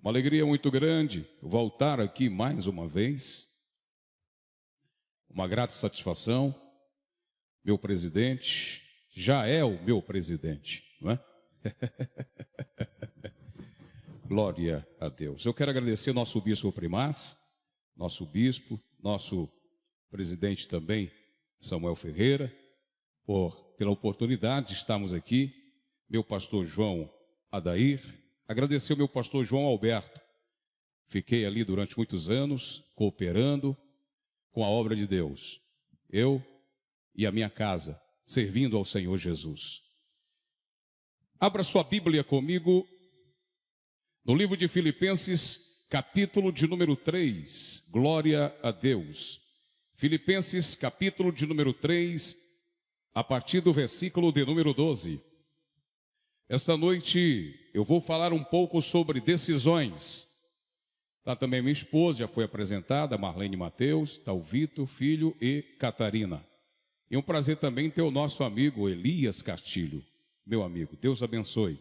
Uma alegria muito grande voltar aqui mais uma vez. Uma grata satisfação. Meu presidente já é o meu presidente, não é? Glória a Deus. Eu quero agradecer ao nosso bispo primaz, nosso bispo, nosso presidente também, Samuel Ferreira, pela oportunidade de estarmos aqui. Meu pastor João Adair, agradecer ao meu pastor João Alberto. Fiquei ali durante muitos anos, cooperando com a obra de Deus. Eu e a minha casa, servindo ao Senhor Jesus. Abra sua Bíblia comigo no livro de Filipenses, capítulo de número 3. Glória a Deus. Filipenses, capítulo de número 3, a partir do versículo de número 12. Esta noite eu vou falar um pouco sobre decisões. Está também minha esposa, já foi apresentada, Marlene Mateus, está o Vitor, filho e Catarina. E um prazer também ter o nosso amigo Elias Castilho, meu amigo, Deus abençoe.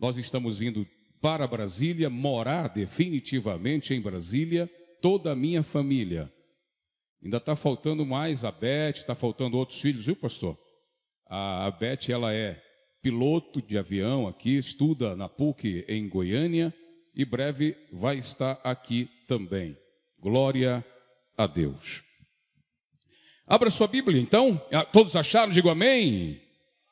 Nós estamos vindo para Brasília, morar definitivamente em Brasília, toda a minha família. Ainda está faltando mais a Beth, está faltando outros filhos, viu, pastor? A Beth, ela é piloto de avião aqui, estuda na PUC em Goiânia e breve vai estar aqui também. Glória a Deus. Abra sua Bíblia, então. Todos acharam? Digo amém.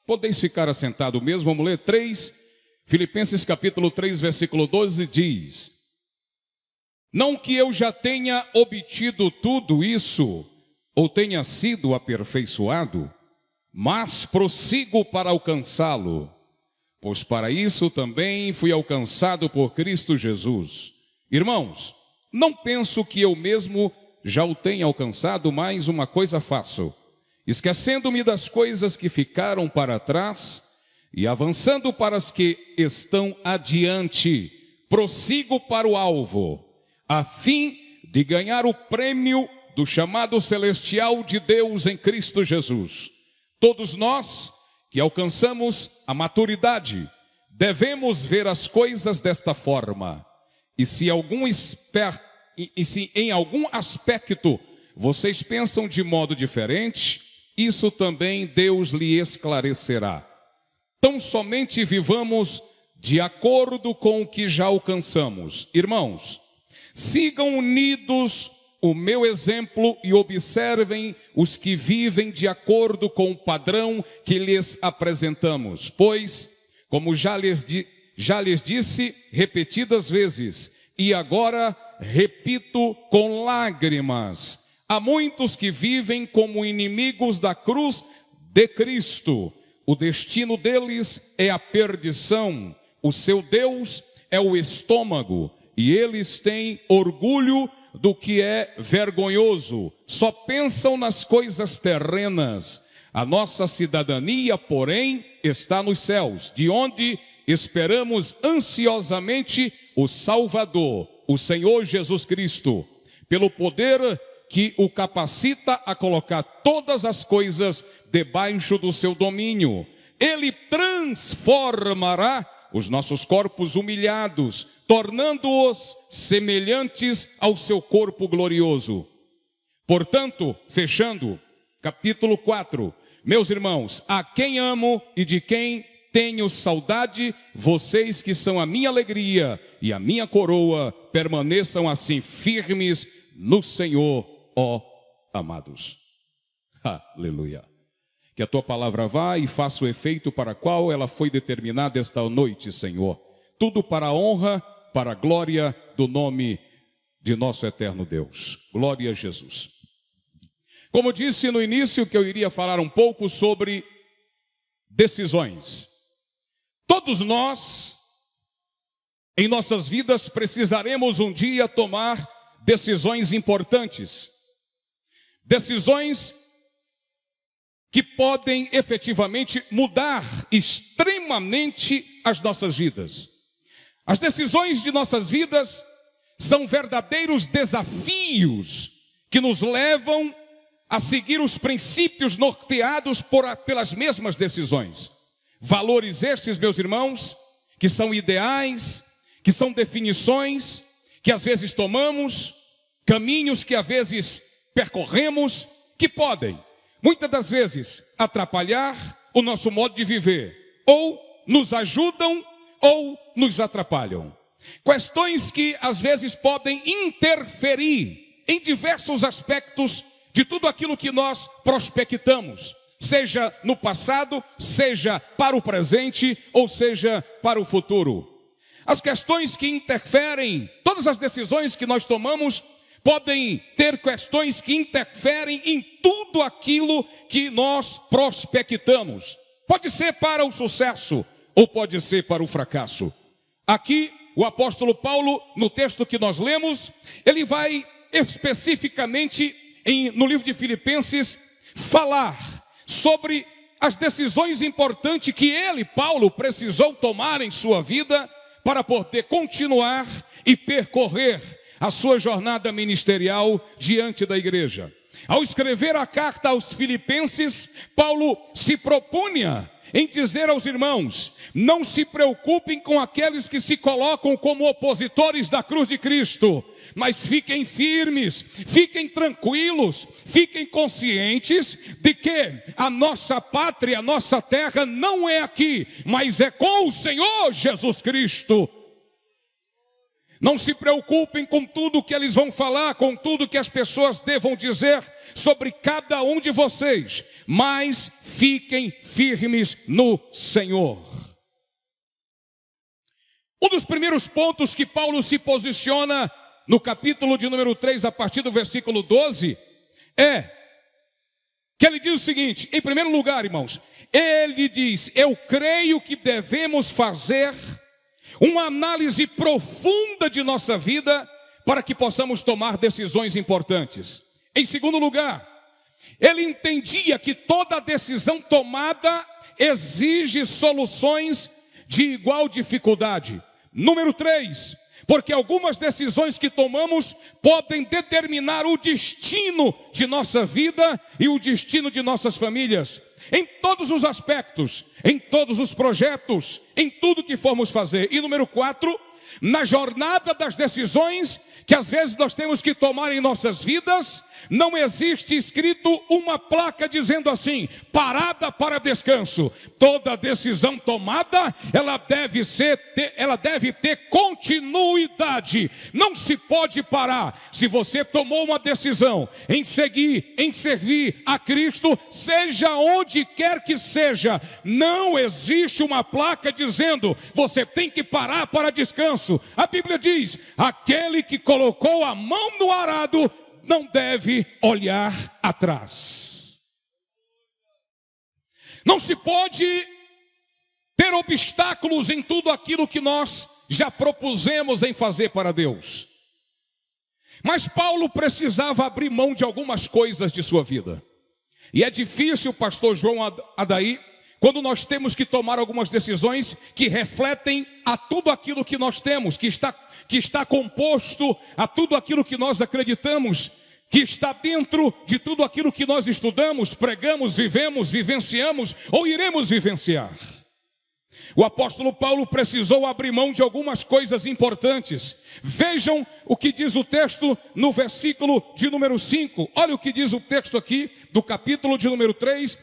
Podeis ficar assentado mesmo. Vamos ler 3. Filipenses capítulo 3, versículo 12 diz: Não que eu já tenha obtido tudo isso, ou tenha sido aperfeiçoado, mas prossigo para alcançá-lo, pois para isso também fui alcançado por Cristo Jesus. Irmãos, não penso que eu mesmo já o tenha alcançado, mas uma coisa faço, esquecendo-me das coisas que ficaram para trás e avançando para as que estão adiante, prossigo para o alvo, a fim de ganhar o prêmio do chamado celestial de Deus em Cristo Jesus. Todos nós que alcançamos a maturidade devemos ver as coisas desta forma. E se em algum aspecto vocês pensam de modo diferente, isso também Deus lhe esclarecerá. Tão somente vivamos de acordo com o que já alcançamos. Irmãos, sigam unidos o meu exemplo e observem os que vivem de acordo com o padrão que lhes apresentamos. Pois, como já lhes disse repetidas vezes, e agora repito com lágrimas, há muitos que vivem como inimigos da cruz de Cristo. O destino deles é a perdição, o seu Deus é o estômago, e eles têm orgulho do que é vergonhoso, só pensam nas coisas terrenas. A nossa cidadania, porém, está nos céus, de onde esperamos ansiosamente o Salvador, o Senhor Jesus Cristo, pelo poder que o capacita a colocar todas as coisas debaixo do seu domínio. Ele transformará os nossos corpos humilhados, tornando-os semelhantes ao seu corpo glorioso. Portanto, fechando, capítulo 4, meus irmãos, a quem amo e de quem tenho saudade, vocês que são a minha alegria e a minha coroa, permaneçam assim firmes no Senhor, ó amados. Aleluia. Que a tua palavra vá e faça o efeito para qual ela foi determinada esta noite, Senhor. Tudo para a honra, para a glória do nome de nosso eterno Deus. Glória a Jesus. Como disse no início que eu iria falar um pouco sobre decisões. Todos nós, em nossas vidas, precisaremos um dia tomar decisões importantes. Decisões que podem efetivamente mudar extremamente as nossas vidas. As decisões de nossas vidas são verdadeiros desafios que nos levam a seguir os princípios norteados pelas mesmas decisões. Valores estes, meus irmãos, que são ideais, que são definições que às vezes tomamos, caminhos que às vezes percorremos, que podem, muitas das vezes, atrapalhar o nosso modo de viver, ou nos ajudam ou nos atrapalham. Questões que às vezes podem interferir em diversos aspectos de tudo aquilo que nós prospectamos, seja no passado, seja para o presente, ou seja para o futuro. As questões que interferem, todas as decisões que nós tomamos, podem ter questões que interferem em tudo aquilo que nós prospectamos. Pode ser para o sucesso, ou pode ser para o fracasso. Aqui, o apóstolo Paulo, no texto que nós lemos, ele vai especificamente no livro de Filipenses falar sobre as decisões importantes que ele, Paulo, precisou tomar em sua vida para poder continuar e percorrer a sua jornada ministerial diante da igreja. Ao escrever a carta aos Filipenses, Paulo se propunha em dizer aos irmãos: não se preocupem com aqueles que se colocam como opositores da cruz de Cristo, mas fiquem firmes, fiquem tranquilos, fiquem conscientes de que a nossa pátria, a nossa terra não é aqui, mas é com o Senhor Jesus Cristo. Não se preocupem com tudo que eles vão falar, com tudo que as pessoas devam dizer sobre cada um de vocês, mas fiquem firmes no Senhor. Um dos primeiros pontos que Paulo se posiciona no capítulo de número 3, a partir do versículo 12, é que ele diz o seguinte: em primeiro lugar, irmãos, ele diz: eu creio que devemos fazer uma análise profunda de nossa vida para que possamos tomar decisões importantes. Em segundo lugar, ele entendia que toda decisão tomada exige soluções de igual dificuldade. Número 3, porque algumas decisões que tomamos podem determinar o destino de nossa vida e o destino de nossas famílias. Em todos os aspectos, em todos os projetos, em tudo que formos fazer. E número 4, na jornada das decisões que às vezes nós temos que tomar em nossas vidas, não existe escrito uma placa dizendo assim: parada para descanso. Toda decisão tomada, ela deve ter continuidade. Não se pode parar. Se você tomou uma decisão em seguir, em servir a Cristo, seja onde quer que seja, não existe uma placa dizendo: você tem que parar para descanso. A Bíblia diz: aquele que colocou a mão no arado não deve olhar atrás. Não se pode ter obstáculos em tudo aquilo que nós já propusemos em fazer para Deus. Mas Paulo precisava abrir mão de algumas coisas de sua vida. E é difícil, pastor João Adaí, quando nós temos que tomar algumas decisões que refletem a tudo aquilo que nós temos, que está composto a tudo aquilo que nós acreditamos, que está dentro de tudo aquilo que nós estudamos, pregamos, vivemos, vivenciamos ou iremos vivenciar. O apóstolo Paulo precisou abrir mão de algumas coisas importantes. Vejam o que diz o texto no versículo de número 5. Olha o que diz o texto aqui do capítulo de número 3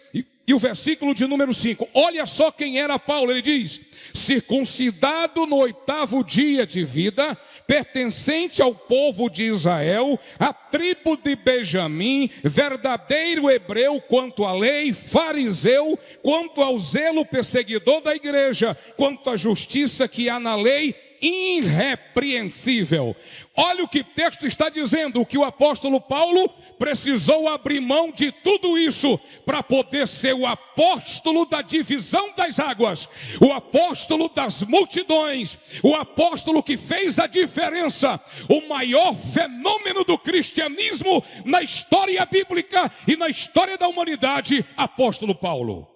e o versículo de número 5. Olha só quem era Paulo. Ele diz: circuncidado no 8º dia de vida, pertencente ao povo de Israel, a tribo de Benjamim, verdadeiro hebreu quanto à lei, fariseu quanto ao zelo perseguidor da igreja, quanto à justiça que há na lei, irrepreensível. Olha o que o texto está dizendo, que o apóstolo Paulo precisou abrir mão de tudo isso para poder ser o apóstolo da divisão das águas, o apóstolo das multidões, o apóstolo que fez a diferença, o maior fenômeno do cristianismo na história bíblica e na história da humanidade, apóstolo Paulo.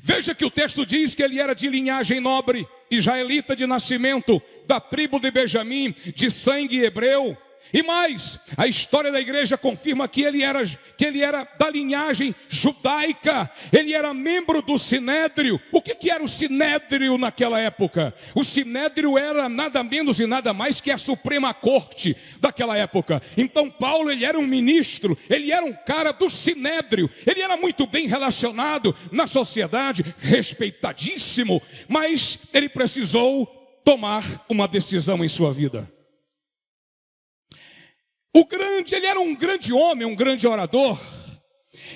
Veja que o texto diz que ele era de linhagem nobre, israelita de nascimento, da tribo de Benjamim, de sangue hebreu. E mais, a história da igreja confirma que ele era da linhagem judaica, ele era membro do Sinédrio. O que era o Sinédrio naquela época? O Sinédrio era nada menos e nada mais que a Suprema Corte daquela época. Então Paulo, ele era um ministro, ele era um cara do Sinédrio, ele era muito bem relacionado na sociedade, respeitadíssimo, mas ele precisou tomar uma decisão em sua vida. Ele era um grande homem, um grande orador.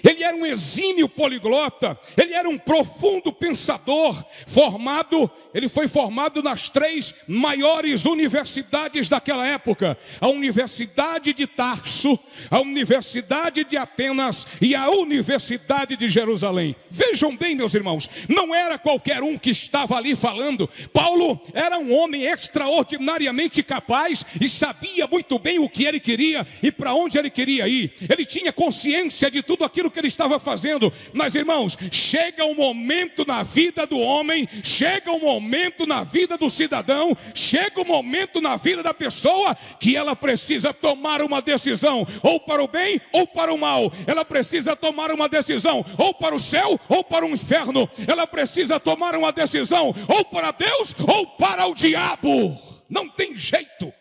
Ele era um exímio poliglota, ele era um profundo pensador, ele foi formado nas 3 maiores universidades daquela época: a Universidade de Tarso, a Universidade de Atenas e a Universidade de Jerusalém. Vejam bem, meus irmãos, não era qualquer um que estava ali falando. Paulo era um homem extraordinariamente capaz e sabia muito bem o que ele queria e para onde ele queria ir. Ele tinha consciência de tudo aquilo que ele estava fazendo. Mas, irmãos, chega um momento na vida do homem, chega um momento na vida do cidadão, chega um momento na vida da pessoa que ela precisa tomar uma decisão, ou para o bem ou para o mal. Ela precisa tomar uma decisão, ou para o céu ou para o inferno. Ela precisa tomar uma decisão, ou para Deus ou para o diabo. Não tem jeito.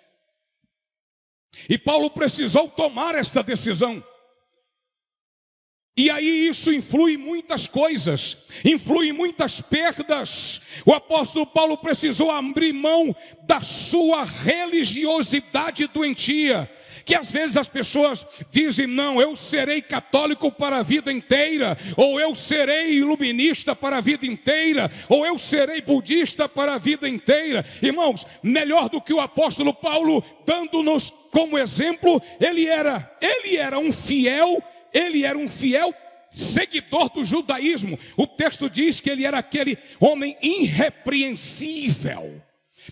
E Paulo precisou tomar esta decisão. E aí isso influi muitas coisas, influi muitas perdas. O apóstolo Paulo precisou abrir mão da sua religiosidade doentia, que às vezes as pessoas dizem: não, eu serei católico para a vida inteira, ou eu serei iluminista para a vida inteira, ou eu serei budista para a vida inteira. Irmãos, melhor do que o apóstolo Paulo, dando-nos como exemplo, ele era um fiel seguidor do judaísmo. O texto diz que ele era aquele homem irrepreensível.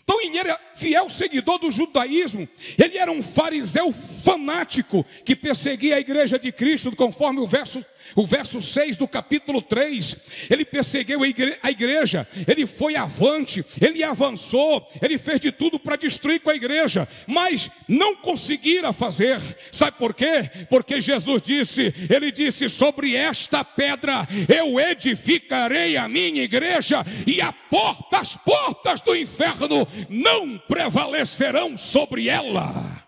Então ele era fiel seguidor do judaísmo. Ele era um fariseu fanático que perseguia a igreja de Cristo, conforme o verso 6 do capítulo 3. Ele perseguiu a igreja, ele foi avante, ele avançou, ele fez de tudo para destruir com a igreja, mas não conseguira fazer. Sabe por quê? Porque Jesus disse, ele disse: sobre esta pedra eu edificarei a minha igreja, e as portas do inferno não prevalecerão sobre ela.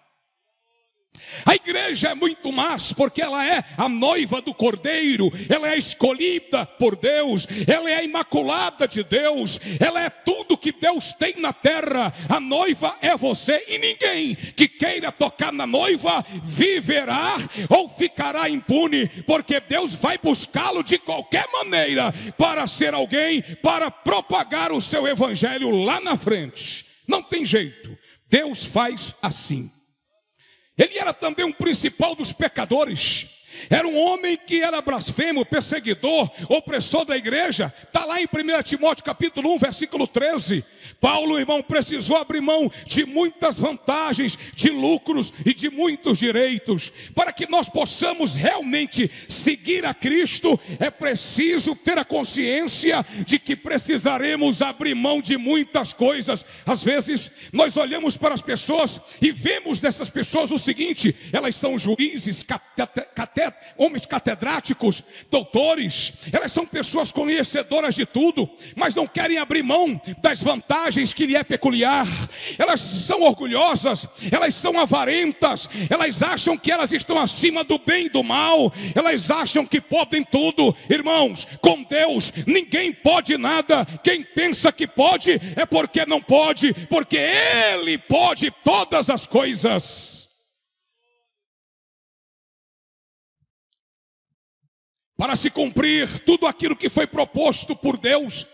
A igreja é muito mais, porque ela é a noiva do Cordeiro, ela é escolhida por Deus, ela é a imaculada de Deus, ela é tudo que Deus tem na terra. A noiva é você, e ninguém que queira tocar na noiva viverá ou ficará impune, porque Deus vai buscá-lo de qualquer maneira para ser alguém, para propagar o seu evangelho lá na frente. Não tem jeito, Deus faz assim. Ele era também um principal dos pecadores. Era um homem que era blasfemo, perseguidor, opressor da igreja. Está lá em 1 Timóteo capítulo 1, versículo 13. Paulo, irmão, precisou abrir mão de muitas vantagens, de lucros e de muitos direitos. Para que nós possamos realmente seguir a Cristo, é preciso ter a consciência de que precisaremos abrir mão de muitas coisas. Às vezes, nós olhamos para as pessoas e vemos nessas pessoas o seguinte: elas são juízes, homens catedráticos, doutores, elas são pessoas conhecedoras de tudo, mas não querem abrir mão das vantagens que lhe é peculiar. Elas são orgulhosas, elas são avarentas, elas acham que elas estão acima do bem e do mal, elas acham que podem tudo. Irmãos, com Deus ninguém pode nada. Quem pensa que pode é porque não pode, porque Ele pode todas as coisas. Para se cumprir tudo aquilo que foi proposto por Deus,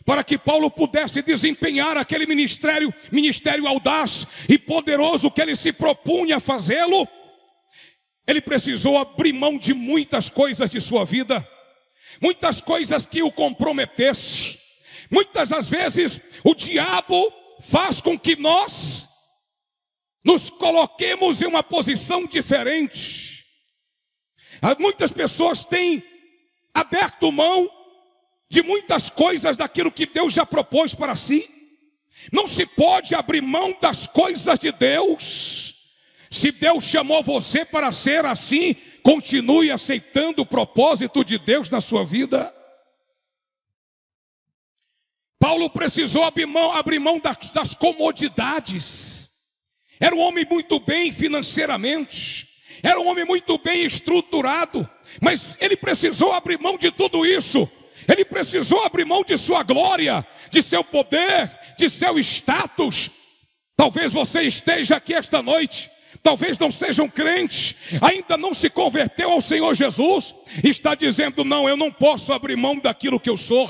para que Paulo pudesse desempenhar aquele ministério audaz e poderoso que ele se propunha a fazê-lo, ele precisou abrir mão de muitas coisas de sua vida, muitas coisas que o comprometesse. Muitas das vezes o diabo faz com que nós nos coloquemos em uma posição diferente. Muitas pessoas têm aberto mão de muitas coisas daquilo que Deus já propôs para si. Não se pode abrir mão das coisas de Deus. Se Deus chamou você para ser assim, continue aceitando o propósito de Deus na sua vida. Paulo precisou abrir mão das comodidades. Era um homem muito bem financeiramente, era um homem muito bem estruturado, mas ele precisou abrir mão de tudo isso. Ele precisou abrir mão de sua glória, de seu poder, de seu status. Talvez você esteja aqui esta noite, talvez não seja um crente, ainda não se converteu ao Senhor Jesus, e está dizendo: não, eu não posso abrir mão daquilo que eu sou,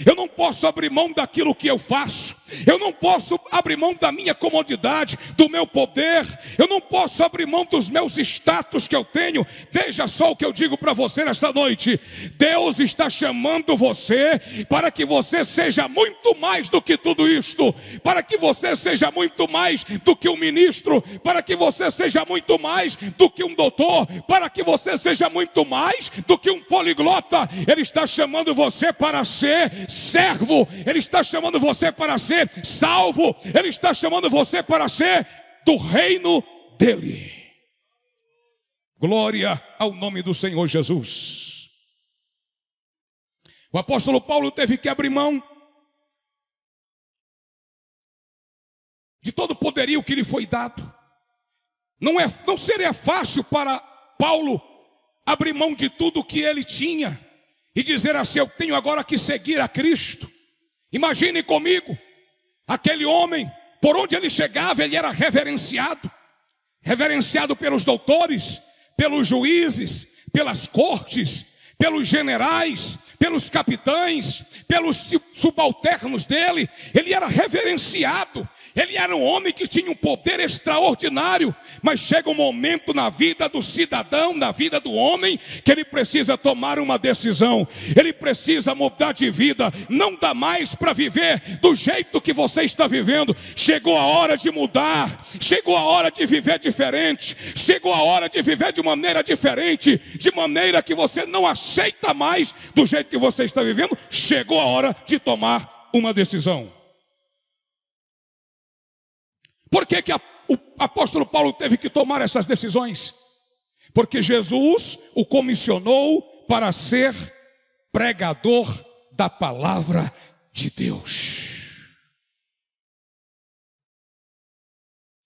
eu não posso abrir mão daquilo que eu faço, eu não posso abrir mão da minha comodidade, do meu poder, eu não posso abrir mão dos meus status que eu tenho. Veja só o que eu digo para você nesta noite: Deus está chamando você para que você seja muito mais do que tudo isto, para que você seja muito mais do que um ministro, para que você seja muito mais do que um doutor, para que você seja muito mais do que um poliglota. Ele está chamando você para ser servo, ele está chamando você para ser salvo, ele está chamando você para ser do reino dele. Glória ao nome do Senhor Jesus. O apóstolo Paulo teve que abrir mão de todo o poderio que lhe foi dado. Não seria fácil para Paulo abrir mão de tudo que ele tinha e dizer assim: eu tenho agora que seguir a Cristo. Imagine comigo, aquele homem, por onde ele chegava, ele era reverenciado pelos doutores, pelos juízes, pelas cortes, pelos generais, pelos capitães, pelos subalternos dele. Ele era reverenciado. Ele era um homem que tinha um poder extraordinário, mas chega um momento na vida do cidadão, na vida do homem, que ele precisa tomar uma decisão. Ele precisa mudar de vida. Não dá mais para viver do jeito que você está vivendo. Chegou a hora de mudar, chegou a hora de viver diferente, chegou a hora de viver de maneira diferente, de maneira que você não aceita mais do jeito que você está vivendo. Chegou a hora de tomar uma decisão. Por que o apóstolo Paulo teve que tomar essas decisões? Porque Jesus o comissionou para ser pregador da palavra de Deus.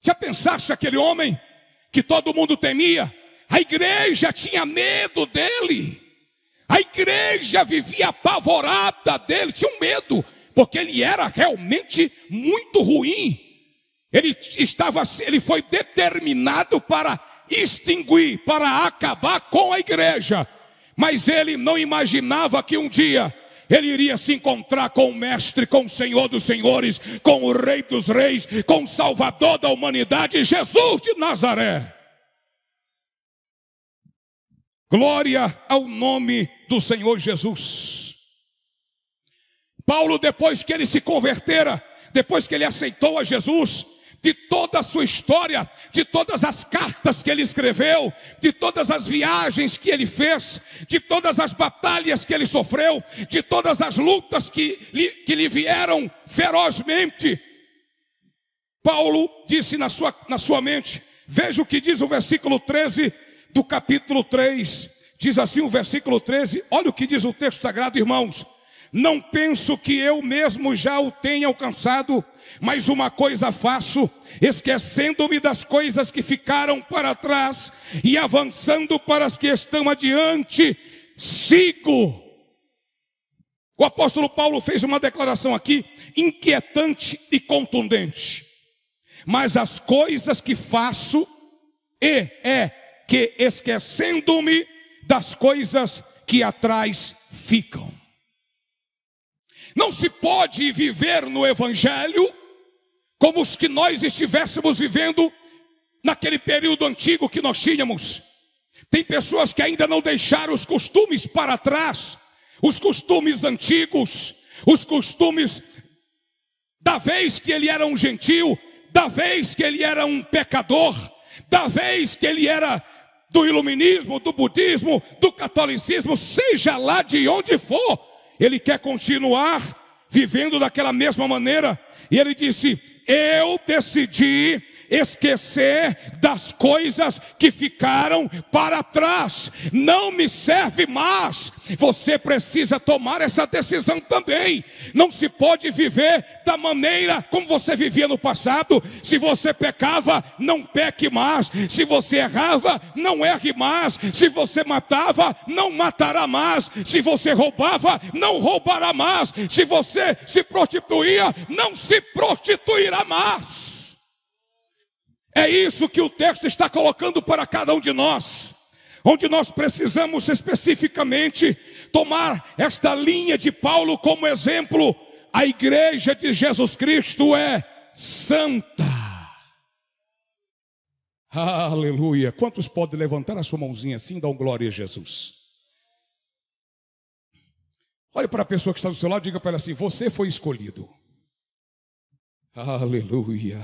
Já pensaste aquele homem que todo mundo temia? A igreja tinha medo dele. A igreja vivia apavorada dele, tinha um medo, porque ele era realmente muito ruim. Ele foi determinado para extinguir, para acabar com a igreja. Mas ele não imaginava que um dia ele iria se encontrar com o Mestre, com o Senhor dos Senhores, com o Rei dos Reis, com o Salvador da humanidade, Jesus de Nazaré. Glória ao nome do Senhor Jesus. Paulo, depois que ele se convertera, depois que ele aceitou a Jesus, de toda a sua história, de todas as cartas que ele escreveu, de todas as viagens que ele fez, de todas as batalhas que ele sofreu, de todas as lutas que lhe vieram ferozmente, Paulo disse na sua mente, veja o que diz o versículo 13 do capítulo 3, diz assim o versículo 13, olha o que diz o texto sagrado, irmãos: não penso que eu mesmo já o tenha alcançado, mas uma coisa faço, esquecendo-me das coisas que ficaram para trás e avançando para as que estão adiante, sigo. O apóstolo Paulo fez uma declaração aqui inquietante e contundente. Mas as coisas que faço que esquecendo-me das coisas que atrás ficam. Não se pode viver no Evangelho como se nós estivéssemos vivendo naquele período antigo que nós tínhamos. Tem pessoas que ainda não deixaram os costumes para trás, os costumes antigos, os costumes da vez que ele era um gentil, da vez que ele era um pecador, da vez que ele era do iluminismo, do budismo, do catolicismo, seja lá de onde for. Ele quer continuar vivendo daquela mesma maneira. E ele disse: eu decidi esquecer das coisas que ficaram para trás. Não me serve mais. Você precisa tomar essa decisão também. Não se pode viver da maneira como você vivia no passado. Se você pecava, não peque mais. Se você errava, não erre mais. Se você matava, não matará mais. Se você roubava, não roubará mais. Se você se prostituía, não se prostituirá mais. É isso que o texto está colocando para cada um de nós, onde nós precisamos especificamente tomar esta linha de Paulo como exemplo. A igreja de Jesus Cristo é santa. Aleluia. Quantos podem levantar a sua mãozinha assim e dar um glória a Jesus? Olhe para a pessoa que está do seu lado e diga para ela assim: você foi escolhido. Aleluia.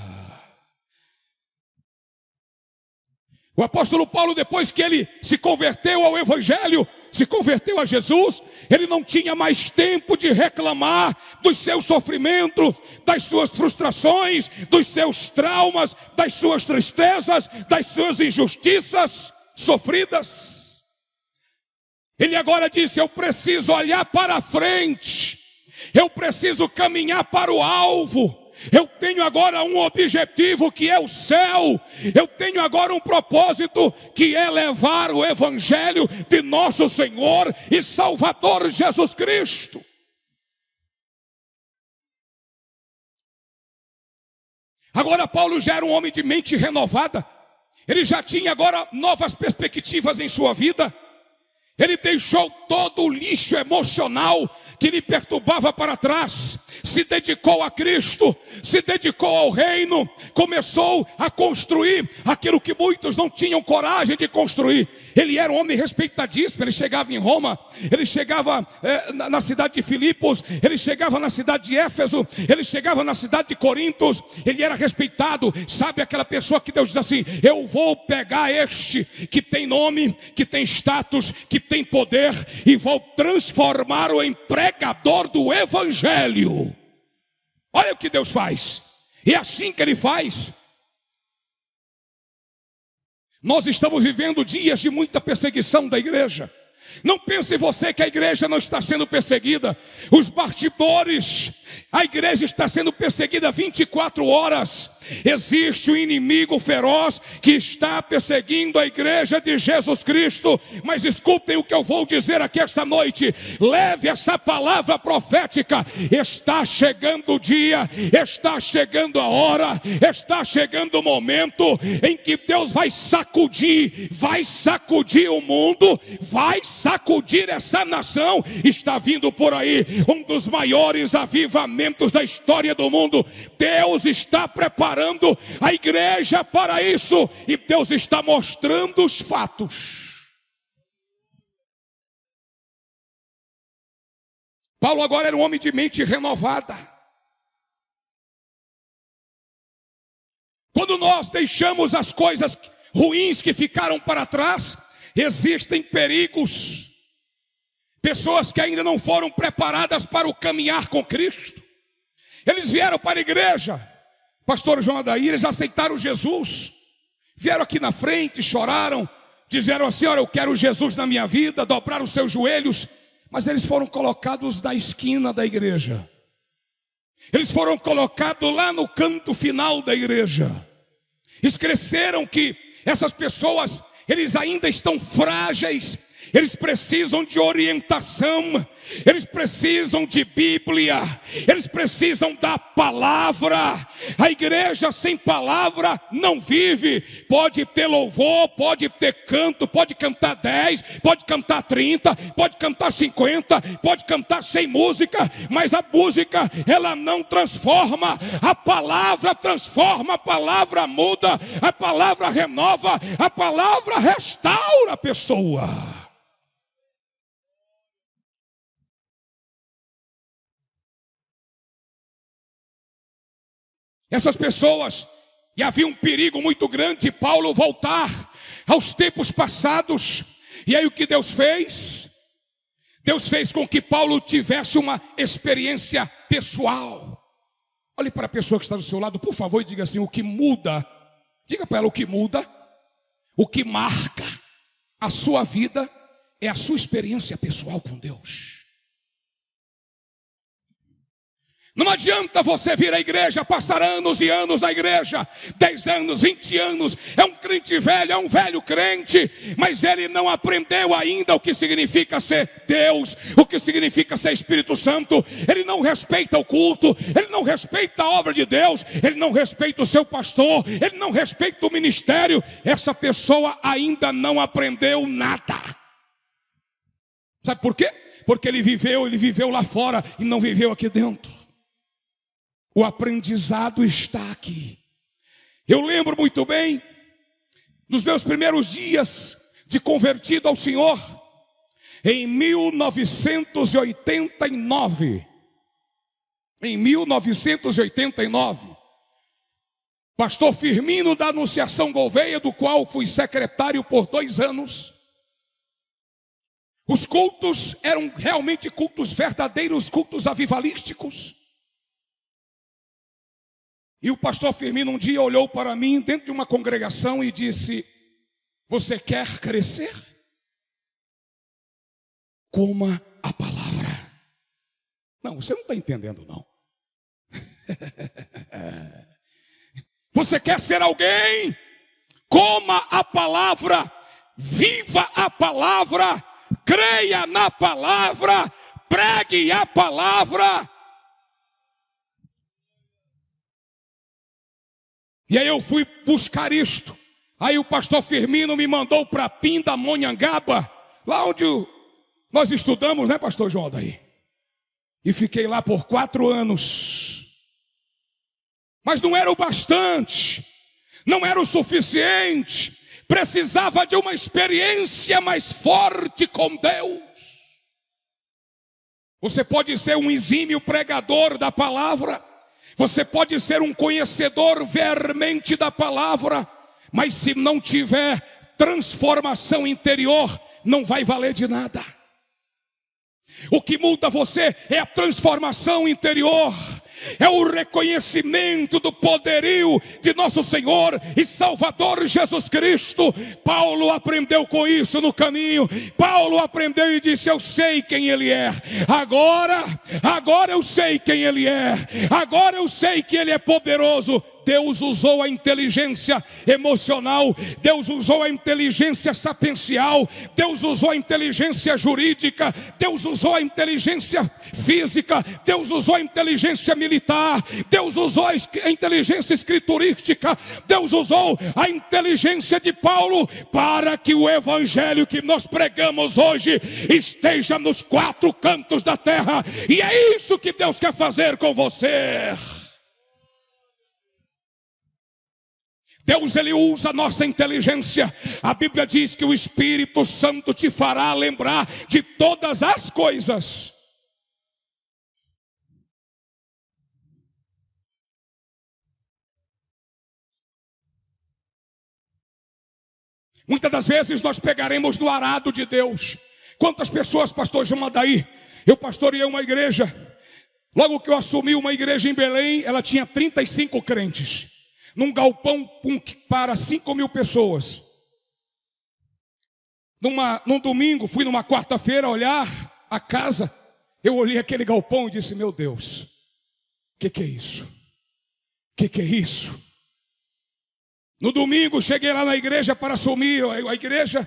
O apóstolo Paulo, depois que ele se converteu ao Evangelho, se converteu a Jesus, ele não tinha mais tempo de reclamar dos seus sofrimentos, das suas frustrações, dos seus traumas, das suas tristezas, das suas injustiças sofridas. Ele agora disse: eu preciso olhar para a frente, eu preciso caminhar para o alvo. Eu tenho agora um objetivo que é o céu. Eu tenho agora um propósito que é levar o evangelho de nosso Senhor e Salvador Jesus Cristo. Agora Paulo já era um homem de mente renovada. Ele já tinha agora novas perspectivas em sua vida. Ele deixou todo o lixo emocional que lhe perturbava para trás, se dedicou a Cristo, se dedicou ao reino, começou a construir aquilo que muitos não tinham coragem de construir. Ele era um homem respeitadíssimo. Ele chegava em Roma, ele chegava na cidade de Filipos, ele chegava na cidade de Éfeso, ele chegava na cidade de Corintos. Ele era respeitado. Sabe aquela pessoa que Deus diz assim: eu vou pegar este que tem nome, que tem status, que tem poder, e vou transformá-lo em pregador do evangelho. Olha o que Deus faz. E é assim que Ele faz. Nós estamos vivendo dias de muita perseguição da igreja. Não pense você que a igreja não está sendo perseguida. Os bastidores, a igreja está sendo perseguida 24 horas. Existe um inimigo feroz que está perseguindo a igreja de Jesus Cristo. Mas escutem o que eu vou dizer aqui esta noite. Leve essa palavra profética. Está chegando o dia, está chegando a hora, está chegando o momento em que Deus vai sacudir o mundo, vai sacudir essa nação. Está vindo por aí um dos maiores avivamentos da história do mundo. Deus está preparando a igreja para isso, e Deus está mostrando os fatos. Paulo agora era um homem de mente renovada. Quando nós deixamos as coisas ruins que ficaram para trás, existem perigos. Pessoas que ainda não foram preparadas para o caminhar com Cristo. Eles vieram para a igreja, pastor João Adair, eles aceitaram Jesus, vieram aqui na frente, choraram, disseram assim: olha, eu quero Jesus na minha vida, dobraram os seus joelhos. Mas eles foram colocados na esquina da igreja. Eles foram colocados lá no canto final da igreja. Esqueceram que essas pessoas, eles ainda estão frágeis. Eles precisam de orientação, eles precisam de Bíblia, eles precisam da palavra. A igreja sem palavra não vive. Pode ter louvor, pode ter canto, pode cantar 10, pode cantar 30, pode cantar 50, pode cantar 100 música, mas a música, ela não transforma. A palavra transforma, a palavra muda, a palavra renova, a palavra restaura a pessoa. Essas pessoas, e havia um perigo muito grande de Paulo voltar aos tempos passados. E aí o que Deus fez? Deus fez com que Paulo tivesse uma experiência pessoal. Olhe para a pessoa que está do seu lado, por favor, e diga assim: o que muda Diga para ela: o que muda, o que marca a sua vida é a sua experiência pessoal com Deus. Não adianta você vir à igreja, passar anos e anos na igreja, 10 anos, 20 anos, é um crente velho, é um velho crente, mas ele não aprendeu ainda o que significa ser Deus, o que significa ser Espírito Santo. Ele não respeita o culto, ele não respeita a obra de Deus, ele não respeita o seu pastor, ele não respeita o ministério. Essa pessoa ainda não aprendeu nada. Sabe por quê? Porque ele viveu lá fora e não viveu aqui dentro. O aprendizado está aqui. Eu lembro muito bem, nos meus primeiros dias de convertido ao Senhor, em 1989. Em 1989, pastor Firmino da Anunciação Gouveia, do qual fui secretário por 2 anos. Os cultos eram realmente cultos verdadeiros, cultos avivalísticos. E o pastor Firmino um dia olhou para mim dentro de uma congregação e disse: você quer crescer? Coma a palavra. Não, você não está entendendo não. Você quer ser alguém? Coma a palavra, viva a palavra, creia na palavra, pregue a palavra. E aí eu fui buscar isto. Aí o pastor Firmino me mandou para Pindamonhangaba, lá onde nós estudamos, né, pastor João daí? E fiquei lá por 4 anos. Mas não era o bastante, não era o suficiente. Precisava de uma experiência mais forte com Deus. Você pode ser um exímio pregador da palavra, você pode ser um conhecedor veemente da palavra, mas se não tiver transformação interior, não vai valer de nada. O que muda você é a transformação interior, é o reconhecimento do poderio de nosso Senhor e Salvador Jesus Cristo. Paulo aprendeu com isso no caminho. Paulo aprendeu e disse: eu sei quem Ele é. Agora eu sei quem Ele é. Agora eu sei que Ele é poderoso. Deus usou a inteligência emocional, Deus usou a inteligência sapiencial, Deus usou a inteligência jurídica, Deus usou a inteligência física, Deus usou a inteligência militar, Deus usou a inteligência escriturística, Deus usou a inteligência de Paulo para que o evangelho que nós pregamos hoje esteja nos 4 cantos da terra. E é isso que Deus quer fazer com você. Deus, Ele usa a nossa inteligência. A Bíblia diz que o Espírito Santo te fará lembrar de todas as coisas. Muitas das vezes nós pegaremos no arado de Deus. Quantas pessoas, pastor Jamadaí? Eu pastoreei uma igreja. Logo que eu assumi uma igreja em Belém, ela tinha 35 crentes. Num galpão para 5.000 pessoas. Num domingo, fui numa quarta-feira olhar a casa. Eu olhei aquele galpão e disse: meu Deus, o que é isso? O que é isso? No domingo, cheguei lá na igreja para assumir a igreja.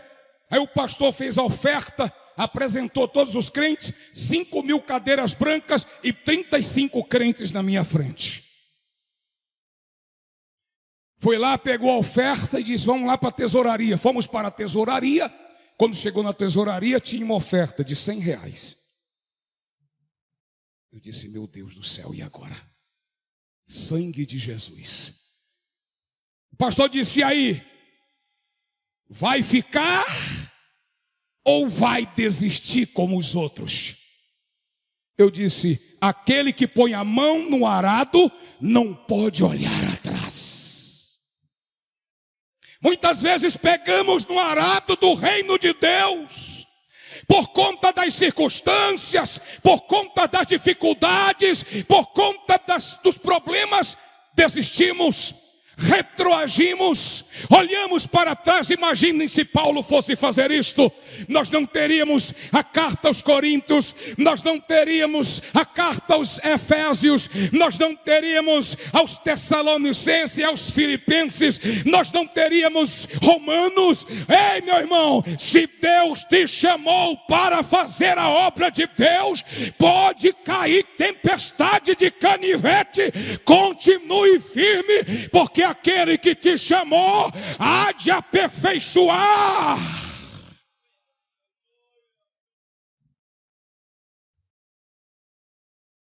Aí o pastor fez a oferta, apresentou todos os crentes, 5.000 cadeiras brancas e 35 crentes na minha frente. Foi lá, pegou a oferta e disse: vamos lá para a tesouraria. Fomos para a tesouraria. Quando chegou na tesouraria, tinha uma oferta de R$100. Eu disse: meu Deus do céu, e agora? Sangue de Jesus. O pastor disse: e aí? Vai ficar ou vai desistir como os outros? Eu disse: aquele que põe a mão no arado não pode olhar atrás. Muitas vezes pegamos no arado do reino de Deus, por conta das circunstâncias, por conta das dificuldades, por conta dos problemas, desistimos. retroagimos, olhamos para trás. Imaginem se Paulo fosse fazer isto. Nós não teríamos a carta aos Coríntios, nós não teríamos a carta aos Efésios, nós não teríamos aos Tessalonicenses, aos Filipenses, nós não teríamos Romanos. Ei, meu irmão, se Deus te chamou para fazer a obra de Deus, pode cair tempestade de canivete, continue firme, porque aquele que te chamou há de aperfeiçoar.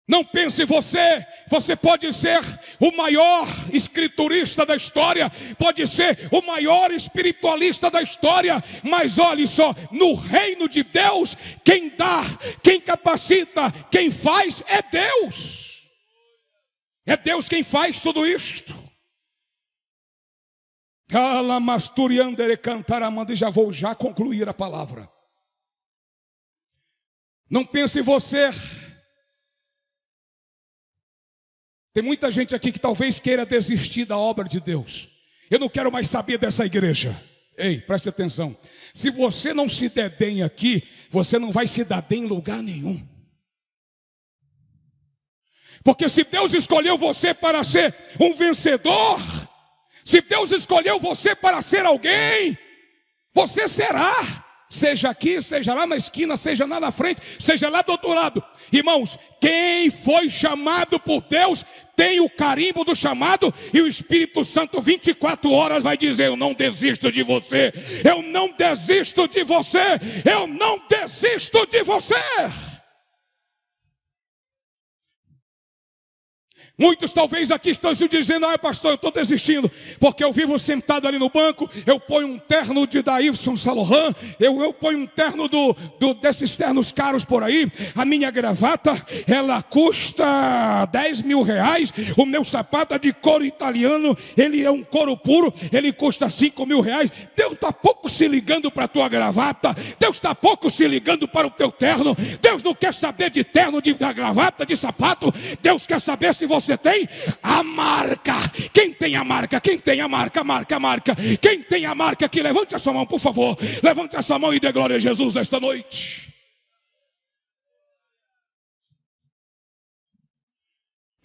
Não pense você pode ser o maior escriturista da história, pode ser o maior espiritualista da história, mas olhe só, no reino de Deus, quem dá, quem capacita, quem faz é Deus. É Deus quem faz tudo isto. E já vou concluir a palavra. Não pense você. Tem muita gente aqui que talvez queira desistir da obra de Deus. Eu não quero mais saber dessa igreja. Ei, preste atenção. Se você não se der bem aqui, você não vai se dar bem em lugar nenhum. Porque se Deus escolheu você para ser um vencedor, se Deus escolheu você para ser alguém, você será. Seja aqui, seja lá na esquina, seja lá na frente, seja lá do outro lado. Irmãos, quem foi chamado por Deus tem o carimbo do chamado, e o Espírito Santo 24 horas vai dizer: eu não desisto de você, eu não desisto de você, eu não desisto de você. Muitos talvez aqui estão se dizendo: ah, pastor, eu estou desistindo, porque eu vivo sentado ali no banco, eu ponho um terno de Daílson Salohan, eu ponho um terno desses ternos caros por aí, a minha gravata, ela custa 10 mil reais, o meu sapato é de couro italiano, ele é um couro puro, ele custa 5 mil reais. Deus está pouco se ligando para a tua gravata, Deus está pouco se ligando para o teu terno. Deus não quer saber de terno, de gravata, de sapato. Deus quer saber se você tem a marca. Quem tem a marca? Quem tem a marca? Marca. Quem tem a marca aqui? Levante a sua mão, por favor. Levante a sua mão e dê glória a Jesus esta noite.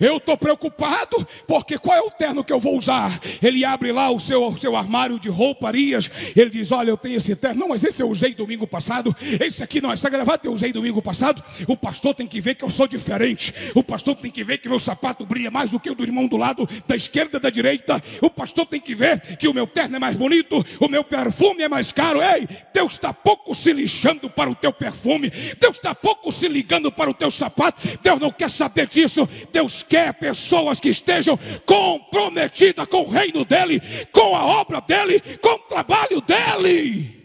Eu estou preocupado, porque qual é o terno que eu vou usar? Ele abre lá o seu armário de rouparias, ele diz: olha, eu tenho esse terno, não, mas esse eu usei domingo passado, esse aqui não, essa gravata eu usei domingo passado. O pastor tem que ver que eu sou diferente, o pastor tem que ver que meu sapato brilha mais do que o do irmão do lado, da esquerda, da direita. O pastor tem que ver que o meu terno é mais bonito, o meu perfume é mais caro. Ei, Deus está pouco se lixando para o teu perfume, Deus está pouco se ligando para o teu sapato. Deus não quer saber disso. Deus quer pessoas que estejam comprometidas com o reino dele, com a obra dele, com o trabalho dele.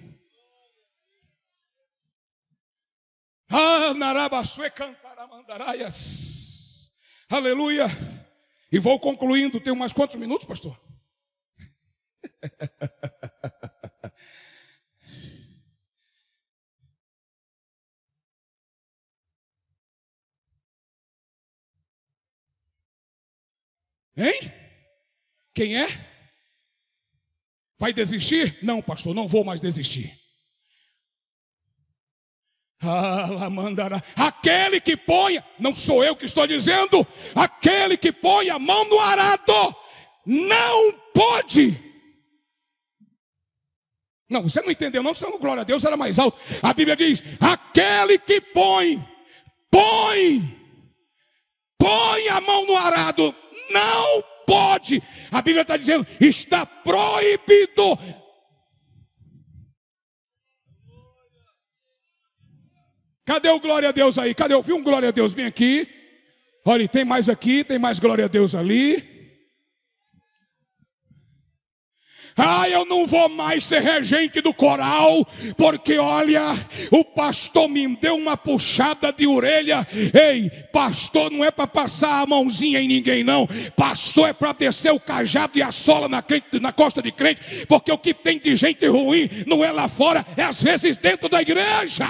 Aleluia. E vou concluindo. Tenho mais quantos minutos, pastor? Hein? Quem é? Vai desistir? Não, pastor, não vou mais desistir. Aquele que põe, não sou eu que estou dizendo, aquele que põe a mão no arado não pode. Não, você não entendeu, não, senão glória a Deus era mais alto. A Bíblia diz: aquele que põe a mão no arado não pode. A Bíblia está dizendo: está proibido. Cadê o glória a Deus aí? Cadê? Eu vi um glória a Deus bem aqui. Olha, tem mais aqui, tem mais glória a Deus ali. Ah, eu não vou mais ser regente do coral, porque olha, o pastor me deu uma puxada de orelha. Ei, pastor não é para passar a mãozinha em ninguém não. Pastor é para descer o cajado e a sola na costa de crente, porque o que tem de gente ruim não é lá fora, é às vezes dentro da igreja.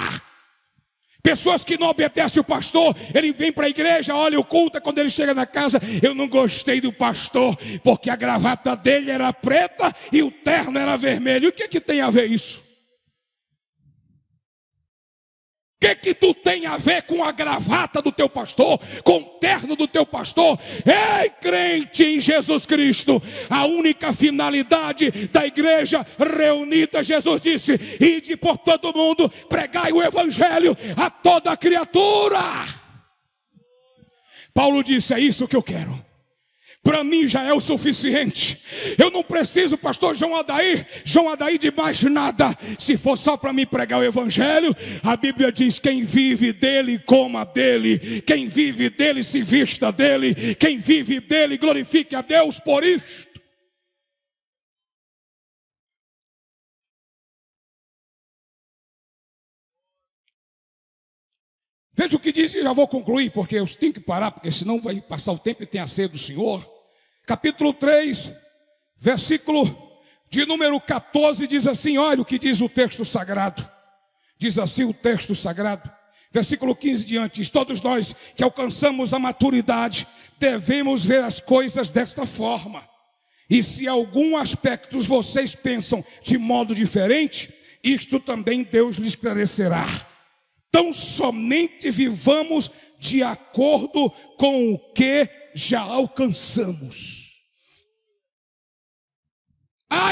Pessoas que não obedecem o pastor, ele vem para a igreja, olha o culto, quando ele chega na casa, eu não gostei do pastor, porque a gravata dele era preta e o terno era vermelho. O que tem a ver isso? O que tu tem a ver com a gravata do teu pastor, com o terno do teu pastor? Ei, crente em Jesus Cristo, a única finalidade da igreja reunida, Jesus disse: ide por todo mundo, pregai o evangelho a toda criatura. Paulo disse: é isso que eu quero. Para mim já é o suficiente. Eu não preciso, pastor João Adair de mais nada. Se for só para mim pregar o evangelho, a Bíblia diz: quem vive dele, coma dele. Quem vive dele, se vista dele. Quem vive dele, glorifique a Deus por isto. Veja o que diz, e já vou concluir, porque eu tenho que parar, porque senão vai passar o tempo e tem a ceia do Senhor. Capítulo 3, versículo de número 14, diz assim, olha o que diz o texto sagrado. Diz assim o texto sagrado, versículo 15 diante: diz: todos nós que alcançamos a maturidade, devemos ver as coisas desta forma. E se algum aspecto vocês pensam de modo diferente, isto também Deus lhe esclarecerá. Então somente vivamos de acordo com o que já alcançamos.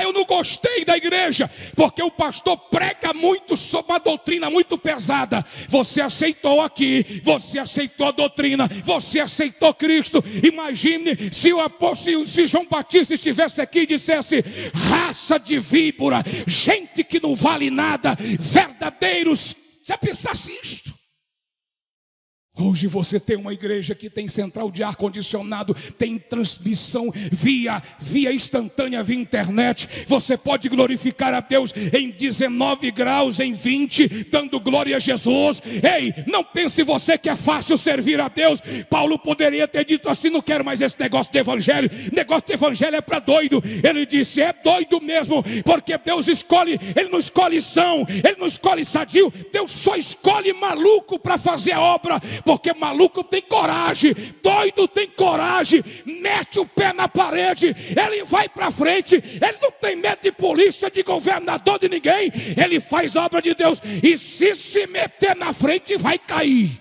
Eu não gostei da igreja, porque o pastor prega muito sobre uma doutrina muito pesada. Você aceitou aqui, você aceitou a doutrina, você aceitou Cristo. Imagine se o apóstolo, se João Batista estivesse aqui e dissesse: raça de víbora, gente que não vale nada, verdadeiros. Já pensasse isto? Hoje você tem uma igreja que tem central de ar-condicionado, tem transmissão via instantânea, via internet. Você pode glorificar a Deus em 19 graus, em 20, dando glória a Jesus. Ei, não pense você que é fácil servir a Deus. Paulo poderia ter dito assim: não quero mais esse negócio de evangelho. Negócio de evangelho é para doido. Ele disse: é doido mesmo, porque Deus escolhe, Ele não escolhe são, Ele não escolhe sadio. Deus só escolhe maluco para fazer a obra. Porque maluco tem coragem, doido tem coragem, mete o pé na parede, ele vai para frente, ele não tem medo de polícia, de governador, de ninguém. Ele faz a obra de Deus, e se meter na frente vai cair.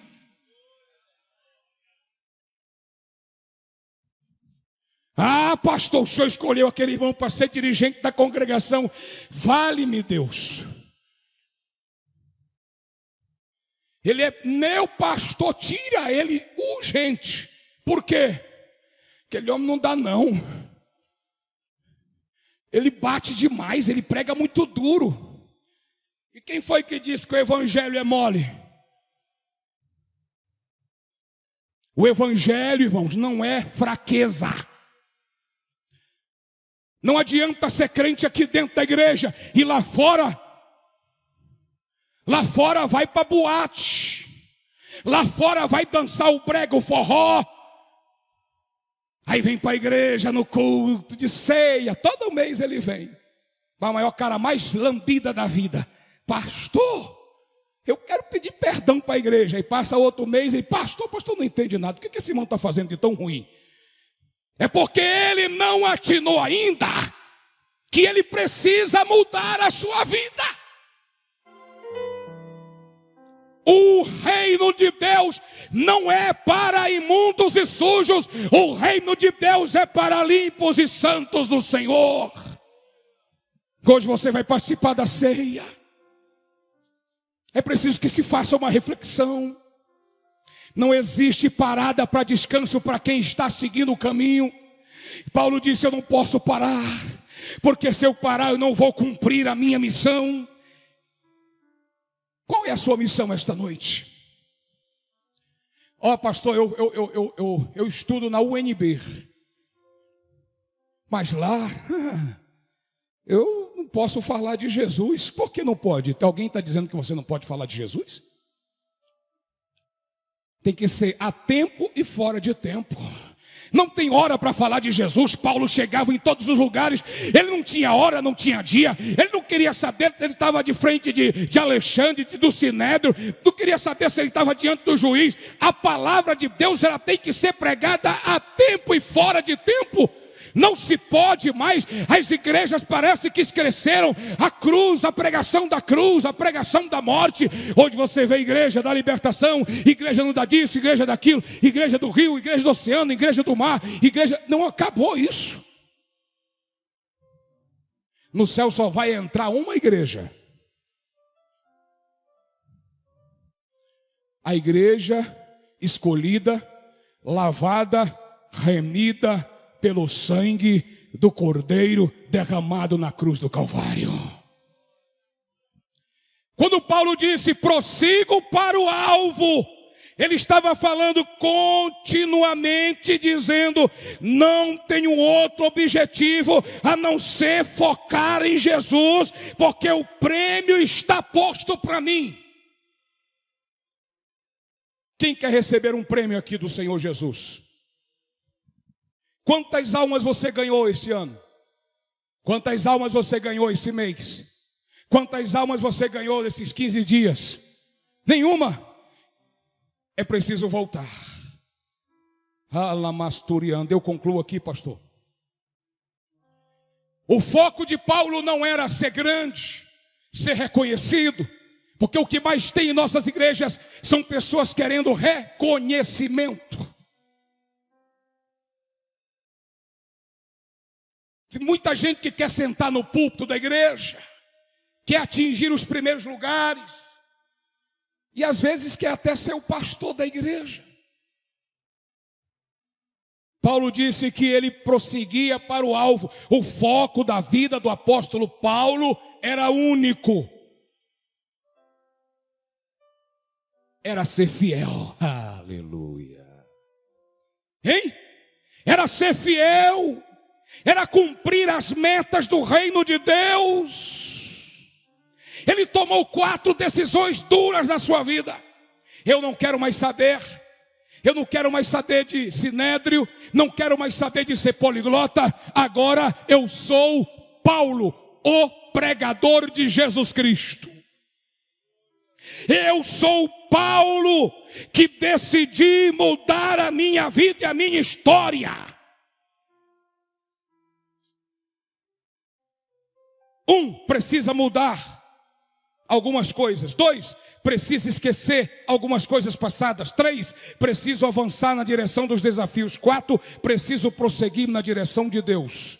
Pastor, o senhor escolheu aquele irmão para ser dirigente da congregação. Vale-me Deus, ele é meu pastor, tira ele urgente. Por quê? Aquele homem não dá não. Ele bate demais, ele prega muito duro. E quem foi que disse que o evangelho é mole? O evangelho, irmãos, não é fraqueza. Não adianta ser crente aqui dentro da igreja e lá fora vai para boate. Lá fora vai dançar o brega, o forró. Aí vem para a igreja no culto de ceia. Todo mês ele vem. A maior cara mais lambida da vida: pastor, eu quero pedir perdão para a igreja. Aí passa outro mês e pastor não entende nada. O que esse irmão está fazendo de tão ruim? É porque ele não atinou ainda que ele precisa mudar a sua vida. O reino de Deus não é para imundos e sujos. O reino de Deus é para limpos e santos do Senhor. Hoje você vai participar da ceia. É preciso que se faça uma reflexão. Não existe parada para descanso para quem está seguindo o caminho. Paulo disse: eu não posso parar, porque se eu parar eu não vou cumprir a minha missão. Qual é a sua missão esta noite? Pastor, eu estudo na UNB. Mas lá eu não posso falar de Jesus. Por que não pode? Alguém está dizendo que você não pode falar de Jesus? Tem que ser a tempo e fora de tempo. Não tem hora para falar de Jesus. Paulo chegava em todos os lugares. Ele não tinha hora, não tinha dia. Ele não queria saber se ele estava de frente de Alexandre, do Sinédrio. Não queria saber se ele estava diante do juiz. A palavra de Deus, ela tem que ser pregada a tempo e fora de tempo. Não se pode mais. As igrejas parece que esqueceram a cruz, a pregação da cruz, a pregação da morte. Hoje você vê igreja da libertação, igreja não dá disso, igreja daquilo, igreja do rio, igreja do oceano, igreja do mar, igreja... Não acabou isso. No céu só vai entrar uma igreja. A igreja escolhida, lavada, remida pelo sangue do Cordeiro derramado na cruz do Calvário. Quando Paulo disse, prossigo para o alvo, ele estava falando continuamente, dizendo, não tenho outro objetivo a não ser focar em Jesus, porque o prêmio está posto para mim. Quem quer receber um prêmio aqui do Senhor Jesus? Quantas almas você ganhou esse ano? Quantas almas você ganhou esse mês? Quantas almas você ganhou nesses 15 dias? Nenhuma. É preciso voltar. Alamasturiando. Eu concluo aqui, pastor. O foco de Paulo não era ser grande, ser reconhecido, porque o que mais tem em nossas igrejas são pessoas querendo reconhecimento. Tem muita gente que quer sentar no púlpito da igreja, quer atingir os primeiros lugares, e às vezes quer até ser o pastor da igreja. Paulo disse que ele prosseguia para o alvo. O foco da vida do apóstolo Paulo era único. Era ser fiel. Aleluia. Hein? Era ser fiel. Era cumprir as metas do reino de Deus. Ele tomou 4 decisões duras na sua vida. Eu não quero mais saber. Eu não quero mais saber de sinédrio. Não quero mais saber de ser poliglota. Agora eu sou Paulo, o pregador de Jesus Cristo. Eu sou Paulo que decidi mudar a minha vida e a minha história. 1, precisa mudar algumas coisas. 2, precisa esquecer algumas coisas passadas. 3, preciso avançar na direção dos desafios. 4, preciso prosseguir na direção de Deus.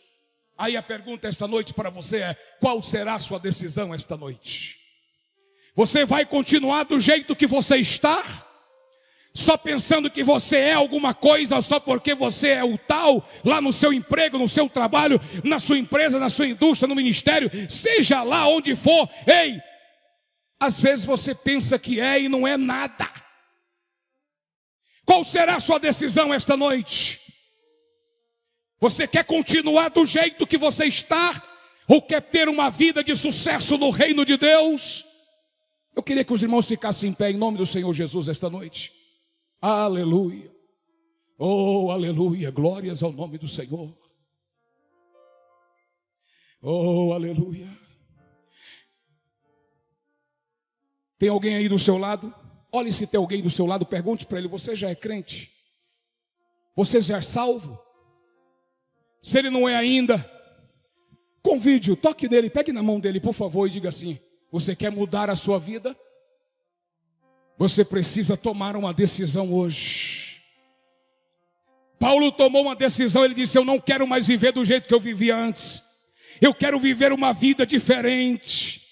Aí a pergunta esta noite para você é: qual será a sua decisão esta noite? Você vai continuar do jeito que você está? Só pensando que você é alguma coisa, só porque você é o tal, lá no seu emprego, no seu trabalho, na sua empresa, na sua indústria, no ministério, seja lá onde for. Ei, às vezes você pensa que é e não é nada. Qual será a sua decisão esta noite? Você quer continuar do jeito que você está? Ou quer ter uma vida de sucesso no reino de Deus? Eu queria que os irmãos ficassem em pé em nome do Senhor Jesus esta noite. Aleluia. Oh, aleluia. Glórias ao nome do Senhor. Oh, aleluia. Tem alguém aí do seu lado? Olhe se tem alguém do seu lado. Pergunte para ele: você já é crente? Você já é salvo? Se ele não é ainda, convide-o, toque nele, pegue na mão dele, por favor, e diga assim: você quer mudar a sua vida? Você precisa tomar uma decisão hoje. Paulo tomou uma decisão, ele disse: eu não quero mais viver do jeito que eu vivia antes. Eu quero viver uma vida diferente.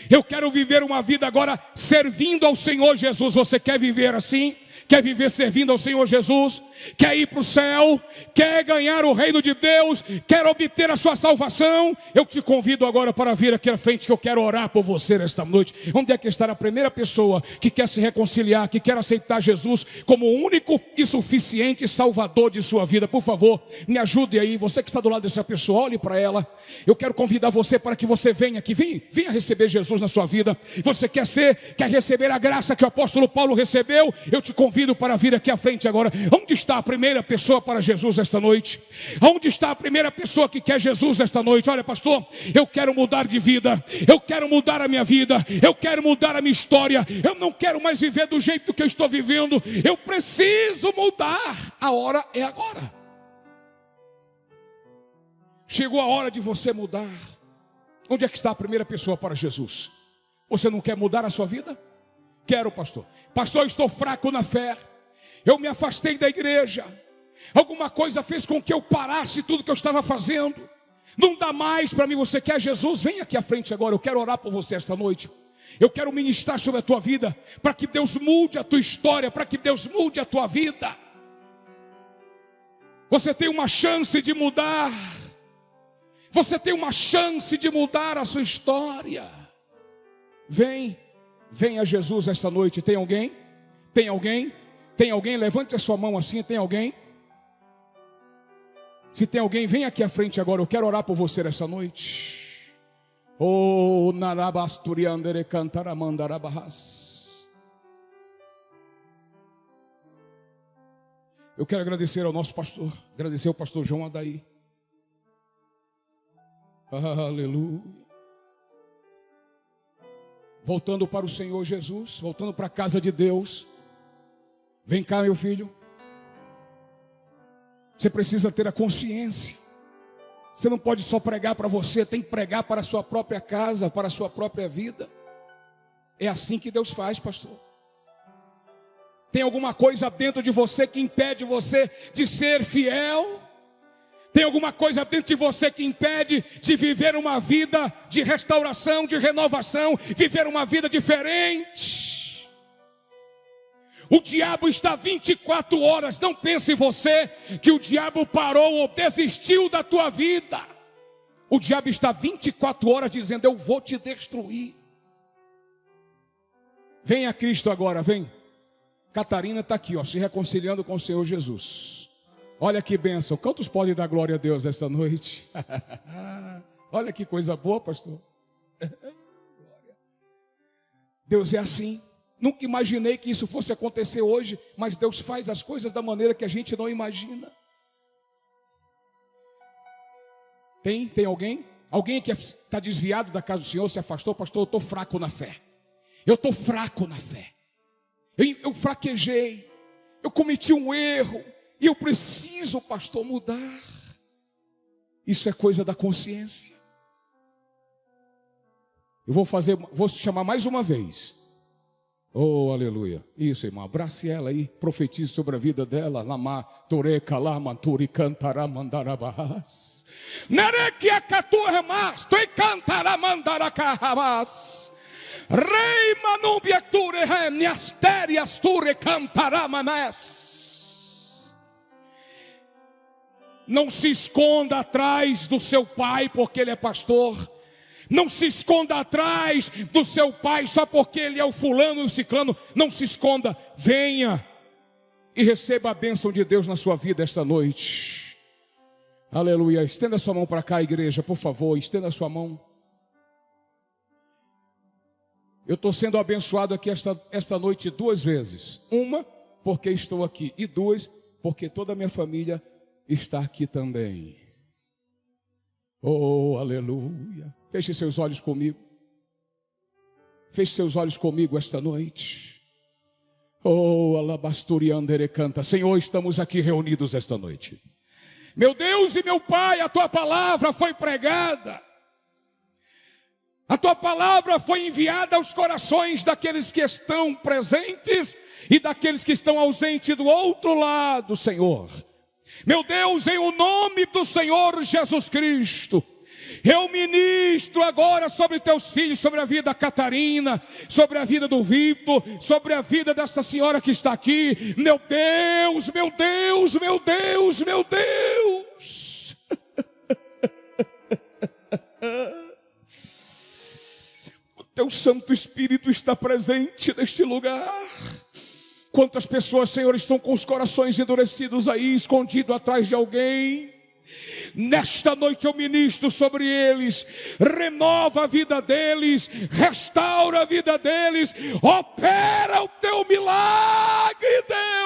Eu quero viver uma vida agora servindo ao Senhor Jesus. Você quer viver assim? Quer viver servindo ao Senhor Jesus? Quer ir para o céu? Quer ganhar o reino de Deus? Quer obter a sua salvação? Eu te convido agora para vir aqui à frente, que eu quero orar por você nesta noite. Onde é que está a primeira pessoa que quer se reconciliar, que quer aceitar Jesus como o único e suficiente Salvador de sua vida? Por favor, me ajude aí. Você que está do lado dessa pessoa, olhe para ela. Eu quero convidar você para que você venha aqui. Venha receber Jesus na sua vida. Você quer receber a graça que o apóstolo Paulo recebeu? Eu te convido convido para vir aqui à frente agora. Onde está a primeira pessoa para Jesus esta noite? Onde está a primeira pessoa que quer Jesus esta noite? Olha, pastor, eu quero mudar de vida, eu quero mudar a minha vida, eu quero mudar a minha história, eu não quero mais viver do jeito que eu estou vivendo, eu preciso mudar. A hora é agora. Chegou a hora de você mudar. Onde é que está a primeira pessoa para Jesus? Você não quer mudar a sua vida? Quero, pastor. Pastor, eu estou fraco na fé. Eu me afastei da igreja. Alguma coisa fez com que eu parasse tudo que eu estava fazendo. Não dá mais para mim. Você quer Jesus? Vem aqui à frente agora. Eu quero orar por você esta noite. Eu quero ministrar sobre a tua vida, para que Deus mude a tua história, para que Deus mude a tua vida. Você tem uma chance de mudar. Você tem uma chance de mudar a sua história. Venha Jesus esta noite. Tem alguém? Tem alguém? Tem alguém? Levante a sua mão assim. Tem alguém? Se tem alguém, vem aqui à frente agora. Eu quero orar por você essa noite. Oh, narabasturiandere cantaramandarabahas. Eu quero agradecer ao nosso pastor. Agradecer ao pastor João Adair. Aleluia. Voltando para o Senhor Jesus, voltando para a casa de Deus. Vem cá, meu filho. Você precisa ter a consciência. Você não pode só pregar para você, tem que pregar para a sua própria casa, para a sua própria vida. É assim que Deus faz, pastor. Tem alguma coisa dentro de você que impede você de ser fiel? Tem alguma coisa dentro de você que impede de viver uma vida de restauração, de renovação, viver uma vida diferente? O diabo está 24 horas, não pense você que o diabo parou ou desistiu da tua vida. O diabo está 24 horas dizendo: eu vou te destruir. Vem a Cristo agora, vem. Catarina está aqui, ó, se reconciliando com o Senhor Jesus. Olha que bênção. Quantos podem dar glória a Deus esta noite? Olha que coisa boa, pastor. Deus é assim. Nunca imaginei que isso fosse acontecer hoje, mas Deus faz as coisas da maneira que a gente não imagina. Tem alguém? Alguém que está desviado da casa do Senhor, se afastou? Pastor, eu estou fraco na fé. Eu estou fraco na fé. Eu fraquejei. Eu cometi um erro. E eu preciso, pastor, mudar. Isso é coisa da consciência. Eu vou chamar mais uma vez. Oh, aleluia. Isso, irmão, abrace ela aí, profetize sobre a vida dela. Lama, toreca, lama, turi, cantará, mandarabahas. Nerekia caturremas, tu cantará, mandaracarramas. Rei manubia ture, niasterias ture, cantará, manés. Não se esconda atrás do seu pai porque ele é pastor. Não se esconda atrás do seu pai só porque ele é o fulano e o ciclano. Não se esconda. Venha e receba a bênção de Deus na sua vida esta noite. Aleluia. Estenda sua mão para cá, igreja, por favor. Estenda a sua mão. Eu estou sendo abençoado aqui esta noite 2 vezes. Uma, porque estou aqui. E 2, porque toda a minha família está aqui também. Oh, aleluia. Feche seus olhos comigo. Feche seus olhos comigo esta noite. Oh, alabasturiandere canta. Senhor, estamos aqui reunidos esta noite. Meu Deus e meu Pai, a tua palavra foi pregada. A tua palavra foi enviada aos corações daqueles que estão presentes e daqueles que estão ausentes do outro lado, Senhor. Meu Deus, em o nome do Senhor Jesus Cristo, eu ministro agora sobre teus filhos, sobre a vida da Catarina, sobre a vida do Vitor, sobre a vida dessa senhora que está aqui. Meu Deus, meu Deus, meu Deus, meu Deus. O teu Santo Espírito está presente neste lugar. Quantas pessoas, Senhor, estão com os corações endurecidos aí, escondidos atrás de alguém. Nesta noite eu ministro sobre eles, renova a vida deles, restaura a vida deles, opera o teu milagre, Deus.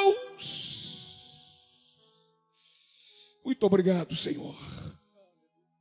Muito obrigado, Senhor.